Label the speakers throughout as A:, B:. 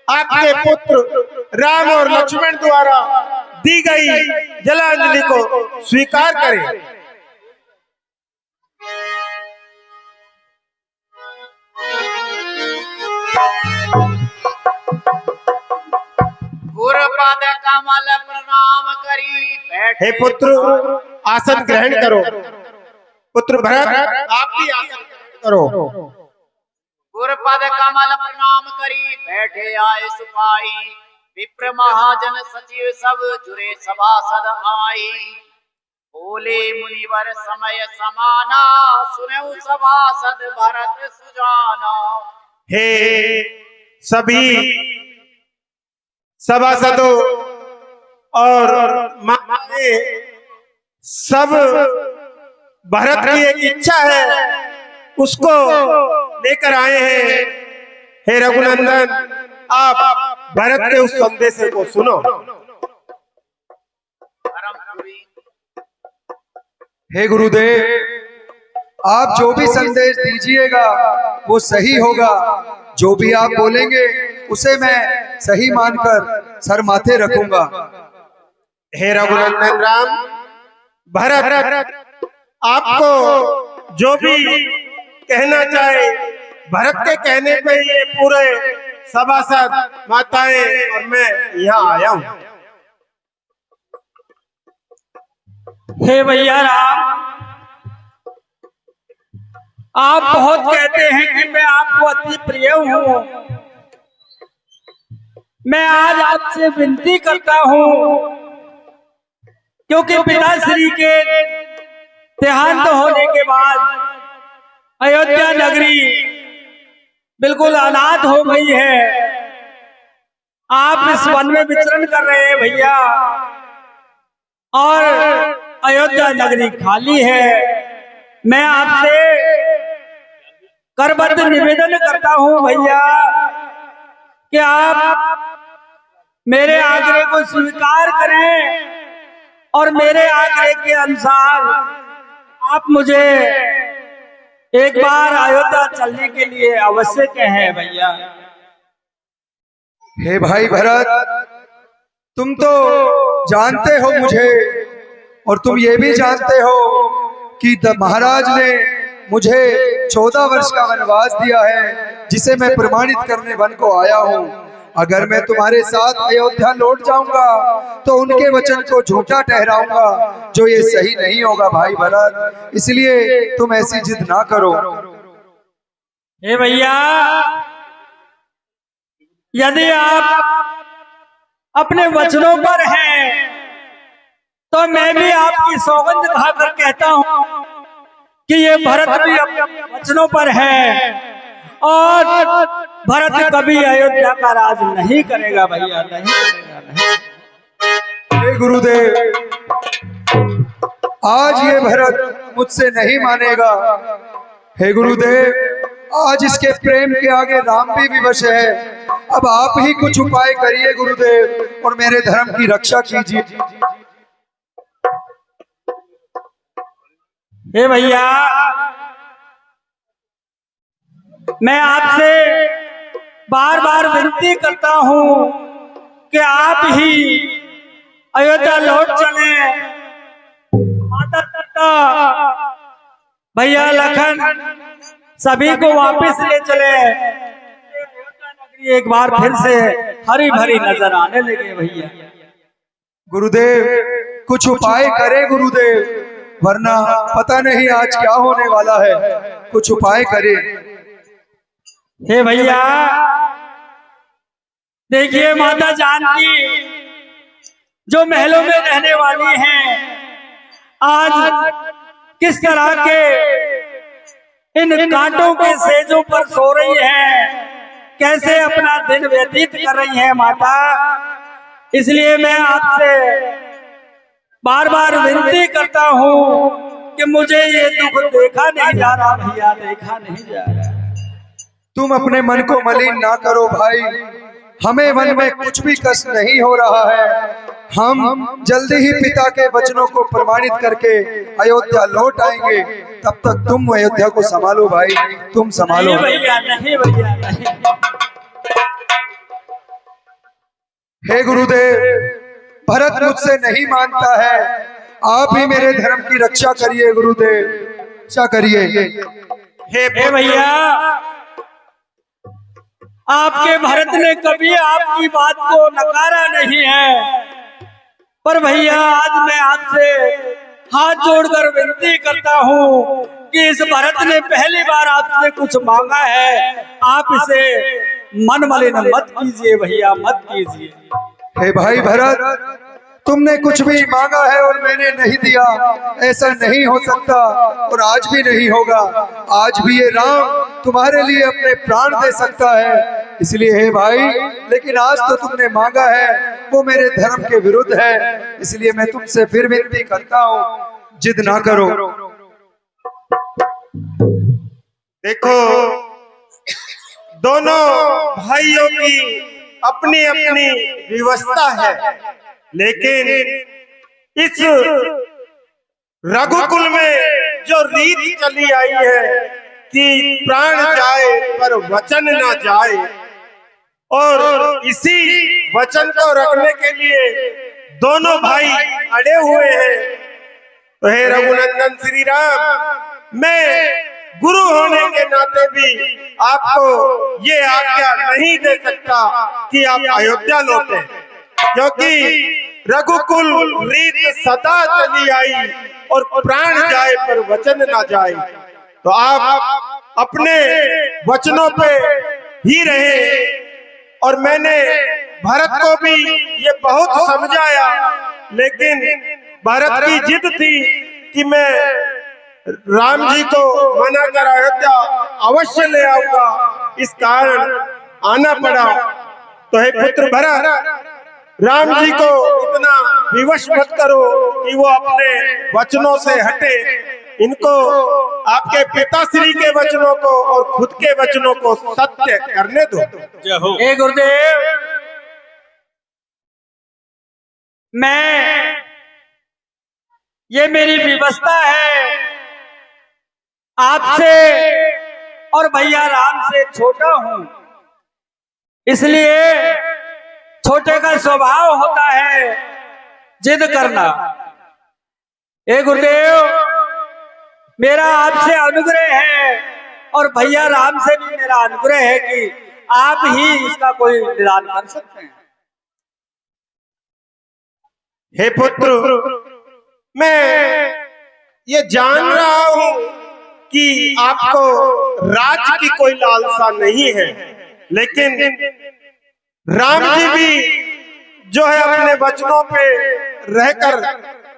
A: आपके पुत्र राम और लक्ष्मण द्वारा दी गई जलांजलि को स्वीकार करें।
B: गुरुपद कमल प्रणाम करी बैठे।
A: हे पुत्र आसन ग्रहण करो। पुत्र भरत आप भी आसन करो।
B: गुरुपद कमल प्रणाम करी बैठे आए सुपाई। विप्र महाजन सचिव सब जुरे सभासद आई। बोले मुनिवर समय समाना सुनऊ सभासद भरत सुजाना।
A: हे सभी सभासदों और माताएं सब भरत की एक इच्छा है उसको लेकर आए हैं। हे रघुनंदन आप भरत के उस संदेश को सुनो।
C: हे गुरुदेव आप जो भी संदेश दीजिएगा वो सही होगा। जो भी आप बोलेंगे उसे मैं सही मानकर सर माथे रखूंगा।
A: हे रघुनंदन राम भरत आपको जो भी कहना चाहे भरत के कहने पे ये पूरे सभासद माताएं और मैं यहाँ आया हूँ।
D: हे भैया राम आप बहुत कहते हैं कि मैं आपको अति प्रिय हूँ। मैं आज आपसे विनती करता हूँ क्योंकि पिताश्री के देहांत होने के बाद अयोध्या नगरी बिल्कुल अनाथ हो गई है। आप इस वन में विचरण कर रहे हैं भैया और अयोध्या नगरी खाली है। मैं आपसे करबद्ध निवेदन करता हूँ भैया कि आप मेरे आग्रह को स्वीकार करें और मेरे आग्रह के अनुसार आप मुझे एक बार अयोध्या चलने के लिए अवश्य कहें भैया।
C: हे भाई भरत तुम तो जानते हो मुझे और तुम ये भी जानते हो कि महाराज ने मुझे 14 वर्ष का वनवास दिया है जिसे मैं प्रमाणित करने वन को आया हूँ। अगर मैं तुम्हारे साथ अयोध्या लौट जाऊंगा तो उनके वचन को झूठा ठहराऊंगा जो ये सही नहीं होगा भाई भरत। इसलिए तुम ऐसी जिद ना करो।
D: हे भैया यदि आप अपने वचनों पर हैं तो मैं भी आपकी सौगंध खाकर कहता हूँ कि ये भरत भी अपने वचनों पर है और भरत कभी अयोध्या का राज नहीं करेगा भैया, नहीं करेगा नहीं।
C: हे गुरुदेव आज ये भरत मुझसे नहीं मानेगा। हे गुरुदेव आज इसके प्रेम के आगे राम भी विवश है। अब आप ही कुछ उपाय करिए गुरुदेव और मेरे धर्म की रक्षा कीजिए।
D: हे भैया मैं आपसे बार बार विनती करता हूँ कि आप ही अयोध्या लौट चले। माता पिता भैया लखन सभी को वापस ले चले। अयोध्या नगरी एक बार फिर से हरी भरी नजर आने लगे भैया।
C: गुरुदेव कुछ उपाय करें गुरुदेव वरना पता नहीं आज क्या होने वाला है। कुछ उपाय करें।
D: हे भैया देखिए माता जानकी जो महलों में रहने वाली हैं आज किस तरह के इन कांटों के सेजों पर सो रही हैं, कैसे अपना दिन व्यतीत कर रही हैं माता। इसलिए मैं आपसे बार बार विनती करता हूँ कि मुझे ये दुख देखा नहीं जा रहा भैया, देखा नहीं जा रहा।
C: तुम अपने मन को मलिन ना करो भाई। हमें मन में कुछ भी कष्ट नहीं हो रहा है। हम जल्दी ही पिता के वचनों को प्रमाणित करके अयोध्या लौट आएंगे। तब तक तुम अयोध्या को संभालो भाई, तुम संभालो।
D: नहीं भैया, नहीं भैया, नहीं।
C: हे गुरुदेव, भरत मुझसे नहीं मानता है, आप ही मेरे धर्म की रक्षा करिए गुरुदेव, रक्षा करिए।
A: हे
D: भैया, आपके भरत ने कभी आपकी बात को नकारा नहीं है, पर भैया आज मैं आपसे हाथ जोड़कर विनती करता हूँ कि इस भरत ने पहली बार आपसे कुछ मांगा है, आप इसे मन मलिन मत कीजिए भैया, मत कीजिए।
C: हे भाई भरत, तुमने कुछ भी मांगा है और मैंने नहीं दिया, ऐसा नहीं हो सकता और आज भी नहीं होगा। आज भी ये राम तुम्हारे लिए अपने प्राण दे सकता है, इसलिए हे भाई, लेकिन आज तो तुमने मांगा है वो मेरे धर्म के विरुद्ध है, इसलिए मैं तुमसे फिर विनती करता हूँ, जिद ना करो।
A: देखो, दोनों भाइयों की अपनी अपनी व्यवस्था है, लेकिन इस रघुकुल में जो रीत चली आई है कि प्राण जाए पर वचन ना जाए, और इसी वचन को रखने के लिए दोनों भाई अड़े हुए हैं। तो हे रघुनंदन श्री राम, मैं गुरु होने के नाते भी आपको ये आज्ञा नहीं दे सकता कि आप अयोध्या लौटे, क्योंकि रघुकुल रीत सदा चली आई और प्राण जाए पर वचन ना जाए। तो आप अपने वचनों पे ही रहे, और मैंने भरत को भी ये बहुत समझाया, लेकिन भरत की जिद थी कि मैं राम जी को मना कर अयोध्या अवश्य ले आऊंगा, इस कारण आना पड़ा। तो हे पुत्र भरत, राम जी को इतना विवश मत करो कि वो अपने वचनों से हटे, इनको आपके पिताश्री के वचनों को और खुद के वचनों को सत्य करने दो।
D: हे गुरुदेव, मैं ये मेरी व्यवस्था है, आपसे और भैया राम से छोटा हूं, इसलिए छोटे का स्वभाव होता है जिद करना। हे गुरुदेव, मेरा आपसे अनुग्रह है और भैया राम से भी मेरा अनुग्रह है कि आप ही इसका कोई निदान कर सकते हैं।
A: हे पुत्र, मैं ये जान रहा हूं कि आपको राज की कोई लालसा नहीं है, लेकिन राम जी भी जो है अपने वचनों पे रहकर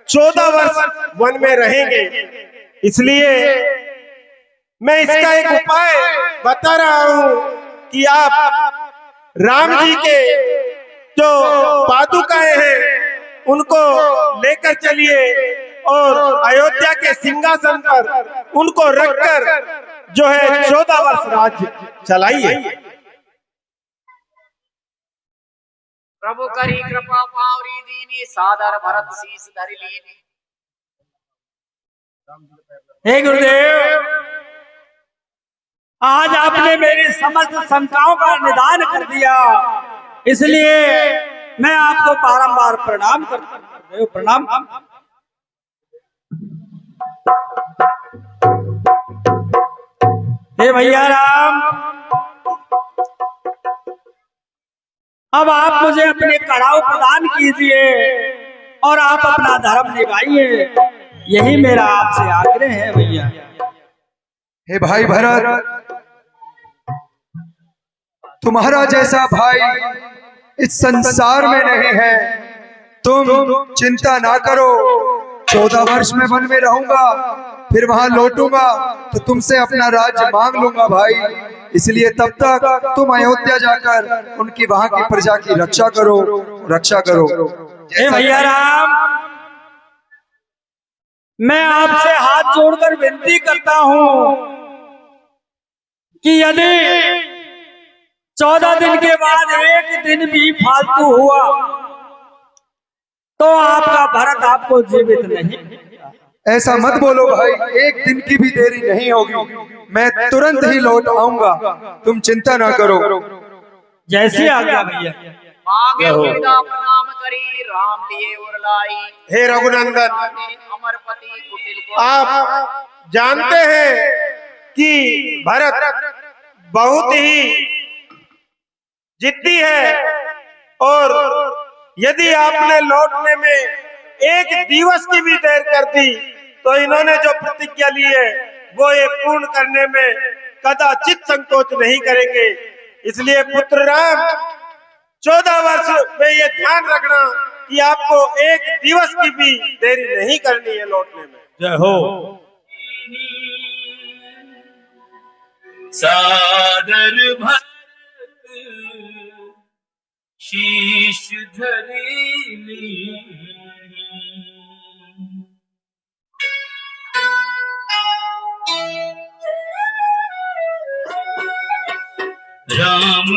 A: 14 वर्ष वन में रहेंगे, इसलिए मैं इसका एक उपाय बता रहा हूं कि आप राम जी के जो पादुकाएं हैं उनको लेकर चलिए और अयोध्या के सिंहासन पर उनको रखकर जो है 14 वर्ष राज्य चलाइए।
B: प्रभु करी कृपा पावरी दीनी, सादर भरत शीस धरि लीनी।
D: हे गुरुदेव, आज आपने मेरी समस्त शंकाओं का निदान कर दिया, इसलिए मैं आपको बारंबार प्रणाम करता हूं। प्रणाम। हे भैया राम, अब आप मुझे अपने कड़ाव प्रदान कीजिए और आप अपना धर्म निभाइए, यही मेरा आपसे आग्रह है भैया।
C: हे भाई भरत, तुम्हारा जैसा भाई इस संसार में नहीं है, तुम चिंता ना करो। 14 वर्ष में वन में रहूंगा, फिर वहां लौटूंगा तो तुमसे अपना राज्य मांग लूंगा भाई, इसलिए तब तक तुम अयोध्या जाकर उनकी वहां की प्रजा की रक्षा करो, रक्षा करो।
D: हे भैया राम, मैं आपसे हाथ जोड़कर विनती करता हूं कि यदि 14 दिन के बाद एक दिन भी फालतू हुआ तो आपका भरत आपको जीवित नहीं।
C: ऐसा मत बोलो भाई, एक दिन की भी देरी नहीं होगी, मैं तुरंत ही लौट आऊंगा, तुम चिंता ना करो।
D: जैसी आज्ञा भैया।
B: मांगे विदा प्रणाम करी राम लिए और लाई।
A: हे रघुनंदन,
B: अमरपति कुटिल को
A: आप जानते हैं कि भरत बहुत ही जिद्दी है और यदि आपने लौटने में एक दिवस की भी देर कर दी तो इन्होंने जो प्रतिज्ञा ली है वो ये पूर्ण करने में कदाचित संकोच नहीं करेंगे। इसलिए पुत्र राम, 14 वर्ष में ये ध्यान रखना कि आपको एक दिवस की भी देरी नहीं करनी है लौटने में।
E: जय हो। सादर भरत शीश धरेली, राम